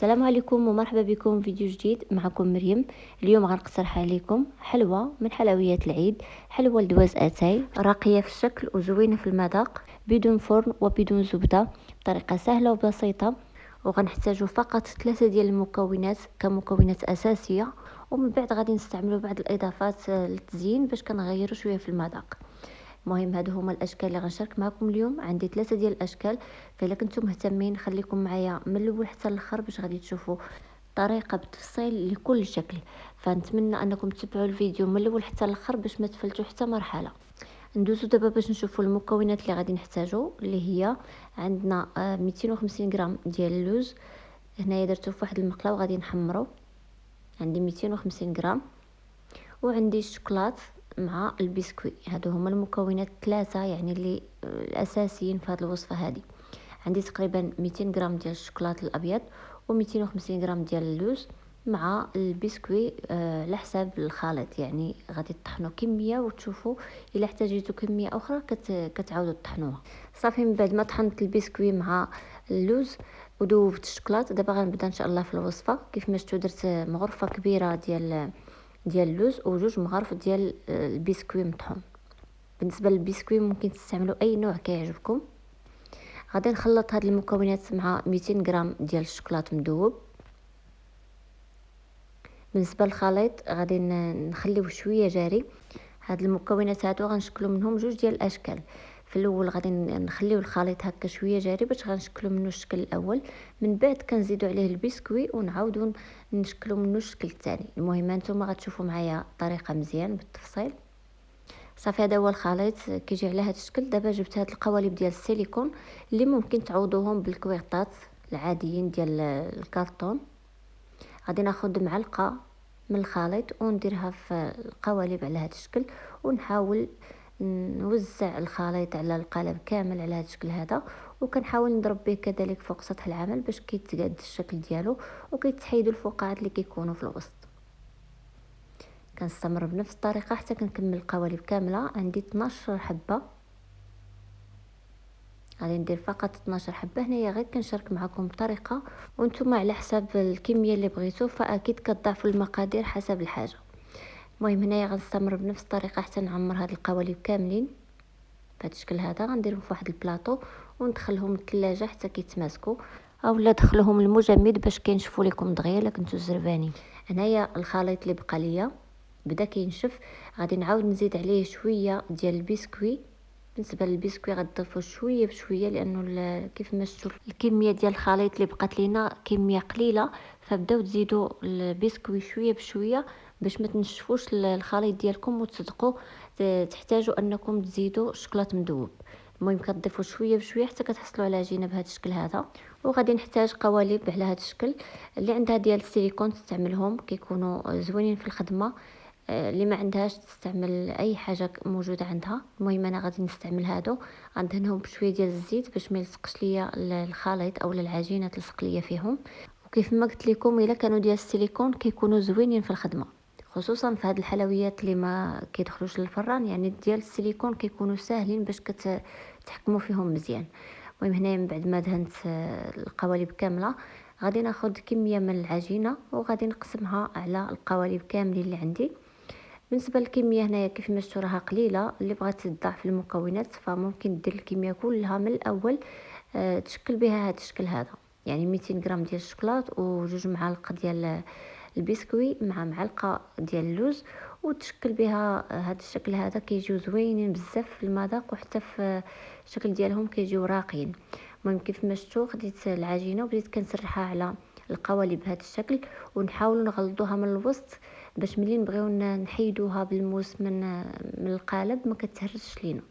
السلام عليكم ومرحبا بكم فيديو جديد. معكم مريم. اليوم غنقترح عليكم حلوى من حلويات العيد، حلوى لدواز اتاي، راقيه في الشكل وزوينه في المذاق، بدون فرن وبدون زبده، بطريقه سهله وبسيطه. وغنحتاجو فقط 3 ديال المكونات كمكونات اساسيه، ومن بعد غادي نستعملوا بعض الاضافات للتزيين باش كنغيروا شويه في المذاق. المهم هادو هما الاشكال اللي غنشارك معكم اليوم. عندي 3 ديال الاشكال، فالا كنتم مهتمين خليكم معايا من الاول حتى الاخر باش غادي تشوفوا طريقه بالتفصيل لكل شكل. فنتمنى انكم تتبعوا الفيديو من الاول حتى الاخر باش ما تفلتوا حتى مرحله. ندوزو دابا باش نشوفوا المكونات اللي غادي نحتاجو، اللي هي عندنا 250 غرام ديال اللوز. هنايا درتو في واحد المقله وغادي نحمرو. عندي 250 غرام، وعندي الشوكولات مع البسكوي. هادو هما المكونات 3 يعني اللي الاساسيين في هذه الوصفه هذه. عندي تقريبا 200 غرام ديال الشوكولات الابيض و250 غرام ديال اللوز مع البسكوي على حساب الخليط. يعني غادي تطحنوا كميه وتشوفوا الا احتاجيتوا كميه اخرى كتعاودوا تطحنوها. صافي من بعد ما طحنت البسكوي مع اللوز وذوبت الشوكولات، دابا غنبدا ان شاء الله في الوصفه. كيف ما شفتوا درت مغرفه كبيره ديال اللوز وجوج مغارف ديال البسكوي مطحون. بالنسبه للبسكوي ممكن تستعملوا اي نوع كيعجبكم. غادي نخلط هاد المكونات مع 200 غرام ديال الشوكولات مذوب. بالنسبه للخليط غادي نخليوه شويه جاري. هاد المكونات هادو غنشكلوا منهم جوج ديال الاشكال. في الاول غادي نخليو الخليط هكا شويه جاري باش غنشكلوا منه الشكل الاول، من بعد كنزيدوا عليه البسكوي ونعاودوا نشكلوا منه الشكل الثاني. المهم نتوما غتشوفوا معايا الطريقه مزيان بالتفصيل. صافي هذا هو الخليط كيجي على هذا الشكل. دابا جبت هاد القوالب ديال السيليكون اللي ممكن تعوضوهم بالكويغطات العاديين ديال الكرتون. غادي ناخذ معلقه من الخليط ونديرها في القوالب على هذا الشكل، ونحاول نوزع الخليط على القالب كامل على هذا الشكل هذا، وكنحاول نضرب به كذلك فوق سطح العمل باش كيتقاد الشكل ديالو وكيتحيدوا الفقاعات اللي كيكونوا في الوسط. كنستمر بنفس الطريقه حتى كنكمل القوالب كامله. عندي 12 حبه، غادي ندير فقط 12 حبه. هنايا غير كنشارك معكم بطريقه، وانتم على حساب الكميه اللي بغيتو فاكيد كتضاعفوا المقادير حسب الحاجه. المهم هنايا غنستمر بنفس الطريقه حتى نعمر هاد القوالب كاملين بهذا الشكل هذا. غنديرهم في واحد البلاطو وندخلهم للثلاجه حتى كيتماسكوا، اولا دخلوهم المجمد باش كينشفوا لكم دغيا الا كنتو زربانين. هنايا الخليط اللي بقى ليا بدا كينشف. غادي نعاود نزيد عليه شويه ديال البسكوي. بالنسبه للبسكوي غتضيفوا شويه بشويه لانه كيف ما شفتوا الكميه ديال الخليط اللي بقات لينا كميه قليله، فبداو تزيدوا البسكوي شويه بشويه باش ما تنشفوش الخليط ديالكم وتصدقوا تحتاجوا انكم تزيدوا الشوكولاط مذوب. المهم كتضيفوا شويه بشويه حتى كتحصلوا على عجينه بهذا الشكل هذا. وغادي نحتاج قوالب على هذا الشكل اللي عندها ديال السيليكون تستعملهم، كيكونوا زوينين في الخدمه. اللي ما عندهاش تستعمل اي حاجه موجوده عندها. المهم انا غادي نستعمل هادو، غندهنهم بشويه ديال الزيت باش ما يلصقش ليا الخليط او العجينه تلصق ليا فيهم. وكيف ما قلت لكم الا كانوا ديال السيليكون كيكونوا زوينين في الخدمه، خصوصا في هاد الحلويات اللي ما كيدخلوش للفران. يعني ديال السيليكون كيكونوا ساهلين باش تحكموا فيهم مزيان. المهم هنايا من بعد ما دهنت القوالب كامله، غادي ناخذ كميه من العجينه وغادي نقسمها على القوالب كاملين اللي عندي. بالنسبه للكميه هنايا كيف ما شفتوا راها قليله. اللي بغات تضاعف المكونات فممكن دير الكميه كلها من الاول، تشكل بها هذا الشكل هذا. يعني 200 غرام ديال الشوكولات وجوج معالق ديال البسكوي مع معلقه ديال اللوز، وتشكل بها هذا الشكل هذا. كيجيو زوينين بزاف في المذاق وحتى في الشكل ديالهم كيجيو راقيين. المهم كيف ما شفتوا خديت العجينه وبديت كنسرحها على القوالب بهذا الشكل، ونحاول نغلظوها من الوسط باش ملي نبغيو نحيدوها بالموس من القالب ما كتهرسش لينا.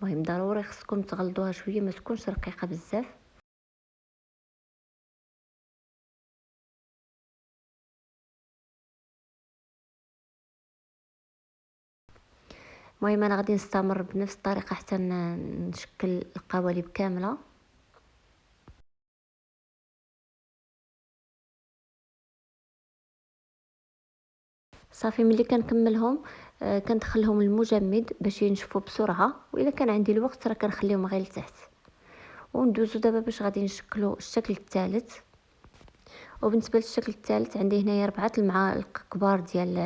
المهم ضروري خصكم تغلظوها شويه، ما تكونش رقيقه بزاف. المهم انا غادي نستمر بنفس الطريقه حتى نشكل القوالب كامله. صافي ملي كنكملهم كندخلهم المجمد باش ينشفوا بسرعه، واذا كان عندي الوقت راه كنخليهم غير لتحت. وندوزو دابا باش غادي نشكلوا الشكل الثالث. وبالنسبه للشكل الثالث عندي هنايا 4 المعالق كبار ديال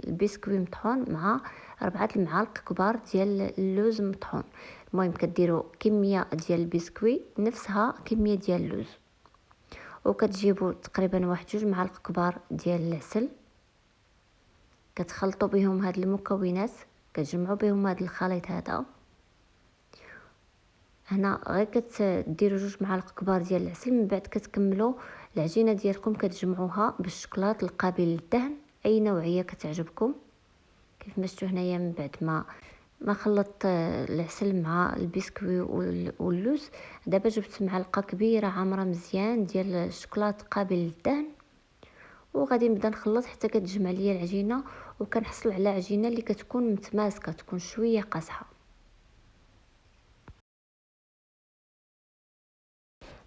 البسكوي مطحون مع 4 المعالق كبار ديال اللوز مطحون. المهم كديروا كميه ديال البسكوي نفسها كميه ديال اللوز، وكتجيبوا تقريبا 1 2 معالق كبار ديال العسل، كتخلطوا بهم هاد المكونات، كتجمعوا بهم هاد الخليط هذا. هنا غير كديروا 2 معالق كبار ديال العسل، من بعد كتكملوا العجينه ديالكم كتجمعوها بالشوكولاط القابل للدهن اي نوعيه كتعجبكم. كيف ما شفتوا هنايا من بعد ما خلطت العسل مع البسكوي واللوز، دابا جبت معلقه كبيره عامره مزيان ديال الشوكولاط قابل للدهن، وغادي نبدا نخلط حتى كتجمع ليا العجينه، وكنحصل على عجينه اللي كتكون متماسكه، تكون شويه قاصحه.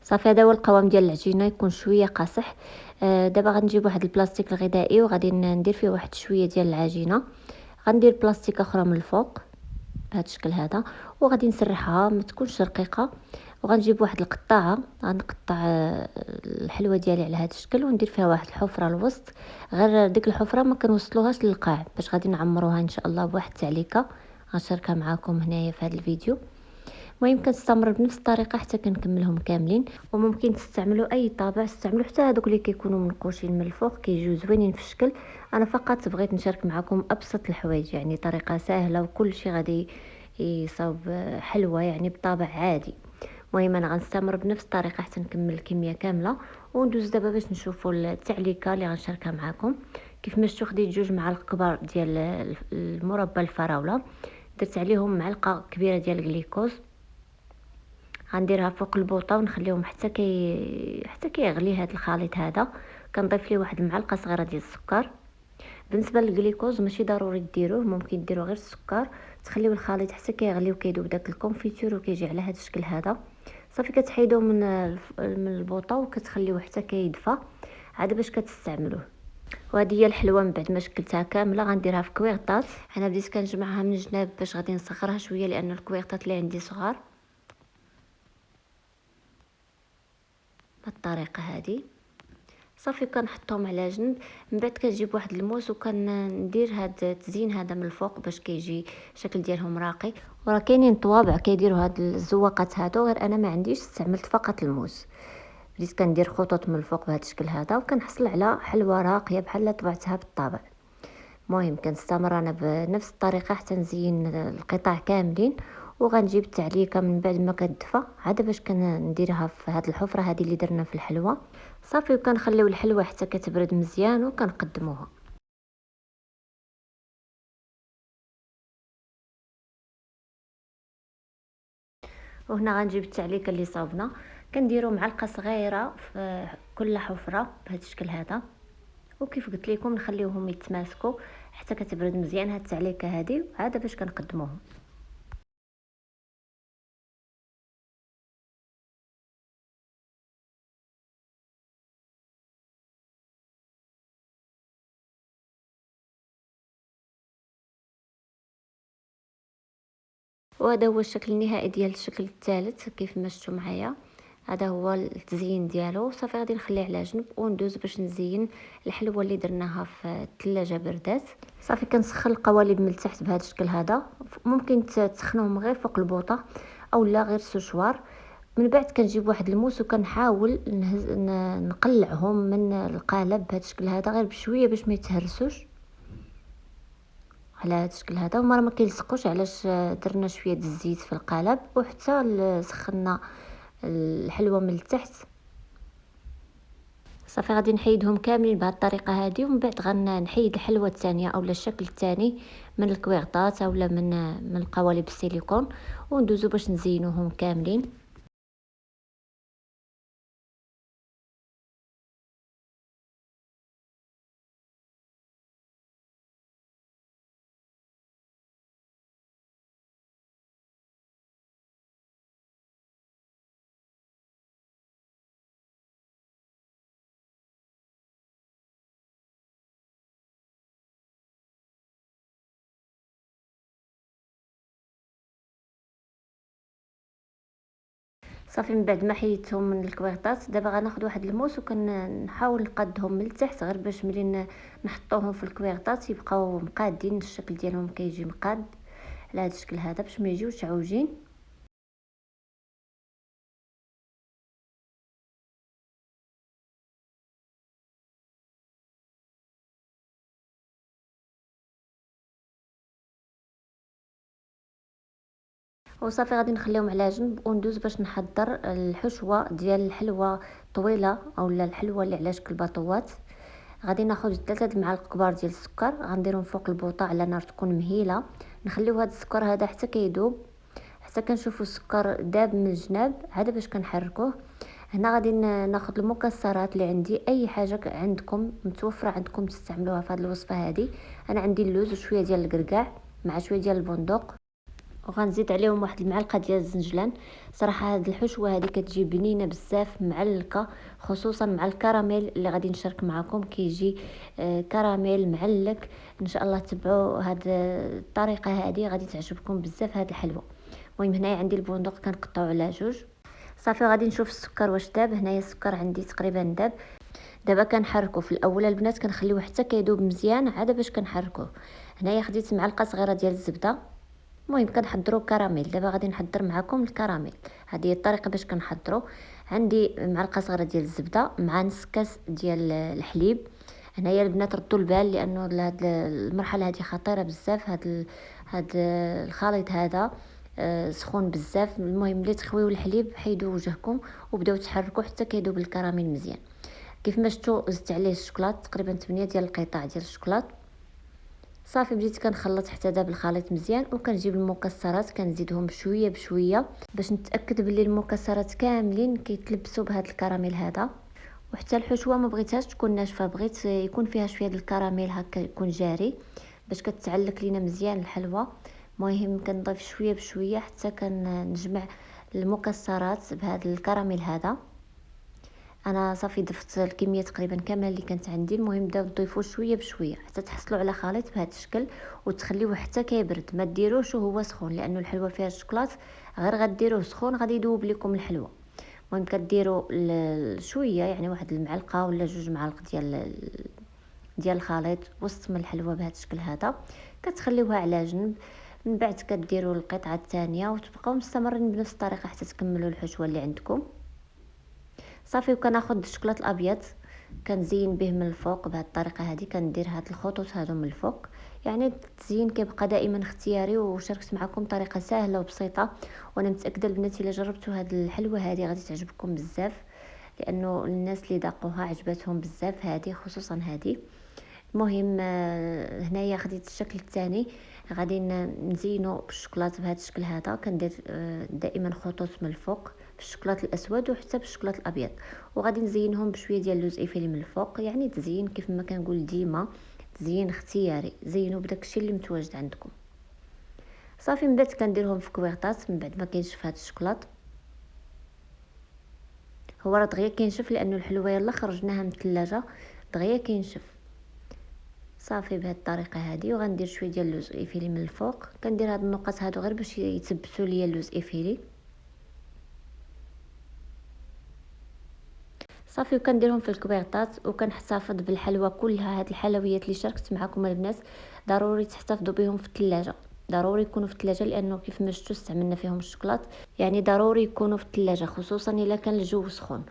صافي هذا هو القوام ديال العجينه، يكون شويه قاصح. دابا غنجيب واحد البلاستيك الغذائي وغادي ندير فيه واحد شويه ديال العجينه، غندير بلاستيك اخرى من الفوق بهذا الشكل هذا، وغادي نسرحها ما تكونش رقيقه. وغنجيب واحد القطاعه غنقطع الحلوه ديالي على هذا الشكل، وندير فيها واحد الحفره الوسط، غير ديك الحفره ما كنوصلوهاش للقاع باش غادي نعمروها ان شاء الله بواحد التعليكه غنشاركها معكم هنايا في هذا الفيديو. المهم كنستمر بنفس الطريقه حتى كنكملهم كاملين. وممكن تستعملوا اي طابع، استعملوا حتى هذوك اللي كيكونوا منقوشين من الفوق كيجيو زوينين في الشكل. انا فقط بغيت نشارك معكم ابسط الحوايج، يعني طريقه سهله وكل شيء غادي يصاوب حلوه يعني بطابع عادي. المهم انا غنستمر بنفس الطريقه حتى نكمل الكميه كامله، وندوز دابا باش نشوفوا التعليكه اللي غنشاركها معكم. كيف ما شفتوا خديت 2 معالق كبار ديال المربى الفراوله، درت عليهم معلقه كبيره ديال الجليكوز، غنديرها فوق البوطه ونخليهم حتى كيغلي هذا الخليط هذا. كنضيف ليه واحد المعلقه صغيره ديال السكر. بالنسبه للجليكوز ماشي ضروري ديروه، ممكن ديروا غير السكر، تخليو الخليط حتى كيغلي وكيذوب داك الكونفيتور وكيجي على هذا الشكل هذا. صافي كتحيدوه من البوطه وكتخليوه حتى كيدفى عاد باش كتستعملوه. وهذه هي الحلوه من بعد ما شكلتها كامله غنديرها في كويغطات. انا بديت كنجمعها من الجناب باش غادي نصغرها شويه لان الكويغطات اللي عندي صغار. بالطريقه هذه صافي كنحطهم على جنب. من بعد كنجيب واحد الموس وكندير هاد التزيين هذا من الفوق باش كيجي الشكل ديالهم راقي. وراه كاينين طوابع كيديروا هاد الزواقات هادو، غير انا ما عنديش، استعملت فقط الموس. بديت كندير خطوط من الفوق بهذا الشكل هذا وكنحصل على حلوه راقيه بحال طبعتها بالطابع. المهم كنستمر انا بنفس الطريقه حتى نزين القطع كاملين، وغنجيب التعليكه من بعد ما كتدفى عاد باش كنديرها في هذه الحفره هذه اللي درنا في الحلوه. صافي وكنخليو الحلوه حتى كتبرد مزيان وكنقدموها. وهنا غنجيب التعليكه اللي صاوبنا، كنديروا معلقه صغيره في كل حفره بهذا الشكل هذا، وكيف قلت لكم نخليوهم يتماسكوا حتى كتبرد مزيان هاد التعليكه هذه عاد باش كنقدموهم. وهذا هو الشكل النهائي ديال الشكل الثالث كيف ما شفتوا معايا. هذا هو التزيين ديالو. صافي غادي نخليه على جنب وندوز باش نزين الحلوه اللي درناها في الثلاجه بردات. صافي كنسخن القوالب من التحت بهذا الشكل هذا، ممكن تسخنوهم غير فوق البوطه او لا غير سوشوار. من بعد كنجيب واحد الموس وكنحاول نقلعهم من القالب بهذا الشكل هذا غير بشويه باش ما يتهرسوش على هذا الشكل هذا. وما راه ما كيلصقوش علاش درنا شويه الزيت في القالب وحتى سخنا الحلوه من التحت. صافي غادي نحيدهم كاملين بهذه الطريقه هذه، ومن بعد غنحيد الحلوه الثانيه اولا الشكل الثاني من الكويغطات اولا من القوالب السيليكون، وندوزو باش نزينوهم كاملين. صافي من بعد ما حيدتهم من الكويغطات، دابا غناخد واحد الموس وكنحاول نقادهم من التحت، غير باش ملي نحطوهم في الكويغطات يبقاو مقادين، الشكل ديالهم كيجي مقاد على هذا الشكل هذا باش ما يجيوش عوجين. وصافي غادي نخليهم على جنب وندوز باش نحضر الحشوه ديال الحلوه طويله اولا الحلوه اللي على شكل باطوات. غادي ناخذ 3 المعالق كبار ديال السكر، غنديرهم فوق البوطه على نار تكون مهيله. نخليو هذا السكر هذا حتى كيذوب، حتى كنشوفوا السكر داب من الجناب عاد باش كنحركوه. هنا غادي ناخذ المكسرات اللي عندي، اي حاجه عندكم متوفره عندكم تستعملوها في هذه الوصفه هذه. انا عندي اللوز وشويه ديال الكركاع مع شويه ديال البندق، وغنزيد عليهم واحد المعلقه ديال الزنجلان. صراحه هاد الحشوه هذه كتجي بنينه بزاف معلكه، خصوصا مع الكراميل اللي غادي نشارك معكم كيجي كراميل معلك. ان شاء الله تبعوا هاد الطريقه هذه غادي تعجبكم بزاف هاد الحلوه. المهم هنايا عندي البندق كنقطعو على جوج. صافي غادي نشوف السكر واش داب. هنايا السكر عندي تقريبا داب. دابا كنحركو في الاول البنات كنخليوه حتى كيذوب مزيان عاد باش كنحركوه. هنايا خديت معلقه صغيره ديال الزبده. المهم كنحضروا كراميل. دابا غادي نحضر معكم الكراميل، هذه هي الطريقه باش كنحضروا. عندي معلقه صغيره ديال الزبده مع نص كاس ديال الحليب. هنايا البنات ردوا البال لانه هاد المرحله هذه خطيره بزاف. هاد الخليط هذا سخون بزاف. المهم ملي تخويو الحليب حيدوا وجهكم وبداو تحركوا حتى كيذوب الكراميل مزيان. كيف ما شفتوا زدت عليه الشوكولاط تقريبا 8 ديال القطع ديال الشوكولاط. صافي بديت كنخلط حتى داب الخليط مزيان، وكنجيب المكسرات كنزيدهم بشويه بشويه باش نتاكد باللي المكسرات كاملين كيتلبسوا بهذا الكراميل هذا. وحتى الحشوه ما بغيتهاش تكون ناشفه، بغيت يكون فيها شويه د الكراميل هكا يكون جاري باش كتعلق لينا مزيان الحلوه. المهم كنضيف شويه بشويه حتى كنجمع المكسرات بهذا الكراميل هذا. انا صافي ضفت الكميه تقريبا كامله اللي كانت عندي. المهم بداو تضيفوا شويه بشويه حتى تحصلوا على خليط بهذا الشكل، وتخليوه حتى كيبرد. ما ديروش وهو سخون لانه الحلوه فيها الشوكولاط، غير غديروه سخون غادي يذوب لكم الحلوه. المهم كديروا شويه يعني واحد المعلقه ولا جوج معالق ديال الخليط وسط من الحلوه بهذا الشكل هذا، كتخليوها على جنب. من بعد كديروا القطعه الثانيه وتبقاو مستمرين بنفس الطريقه حتى تكملوا الحشوه اللي عندكم. صافي وكناخذ الشوكولاط الابيض كنزين به من الفوق بهذه الطريقه هذه. كندير هاد الخطوط هادو من الفوق، يعني التزيين كيبقى دائما اختياري. وشاركت معكم طريقه سهله وبسيطه، وانا متاكده البنات الا جربتوا هاد الحلوه هذه غادي تعجبكم بزاف، لانه الناس اللي ذاقوها عجبتهم بزاف هذه، خصوصا هذه. المهم هنايا خديت الشكل الثاني. غادي نزينو بالشوكولاط بهذا الشكل هذا. كندير دائما خطوط من الفوق بالشوكولاط الاسود وحتى بالشوكولاط الابيض، وغادي نزينهم بشويه ديال اللوز ايفيلي من الفوق. يعني تزيين كيف ما كنقول ديما تزيين اختياري، زينوا بداك الشيء اللي متواجد عندكم. صافي من بعد كنديرهم في كويغطات من بعد ما كينشف هذا الشوكولاط. هو راه دغيا كينشف لانه الحلوه يلا خرجناها من الثلاجه دغيا كينشف. صافي بهذه الطريقه هذه. وغندير شويه ديال اللوز ايفيلي من الفوق. كندير هاد النقط هادو غير باش يثبتوا ليا اللوز ايفيلي. صافي وكنديرهم في الكبيرطات وكنحتفظ بالحلوى كلها. هاد الحلويات اللي شاركت معكم البنات ضروري تحتفظوا بهم في الثلاجه، ضروري يكونوا في الثلاجه لانه كيف ما شفتوا استعملنا فيهم الشوكولاط، يعني ضروري يكونوا في الثلاجه خصوصا الا كان الجو سخون.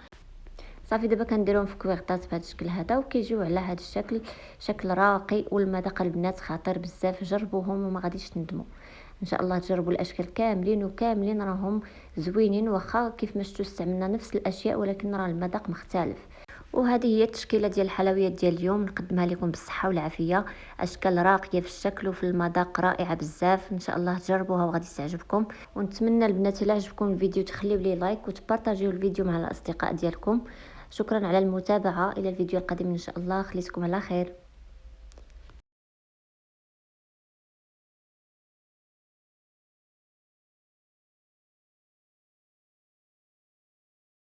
صافي دابا كنديرهم في كويغطات بهذا الشكل هذا وكيجيو على هذا الشكل، شكل راقي. والمذاق البنات خطير بزاف، جربوهم وما غاديش تندموا. ان شاء الله تجربوا الاشكال كاملين وكاملين راهم زوينين، واخا كيف ما شفتوا استعملنا نفس الاشياء ولكن راه المذاق مختلف. وهذه هي التشكيله ديال الحلويات ديال اليوم، نقدمها لكم بالصحه والعافيه. اشكال راقيه في الشكل وفي المذاق رائعه بزاف. ان شاء الله تجربوها وغادي تعجبكم. ونتمنى البنات الا عجبكم الفيديو تخليو لي لايك وتبارطاجيو الفيديو مع الاصدقاء ديالكم. شكرا على المتابعه، الى الفيديو القادم ان شاء الله. خليتكم على خير.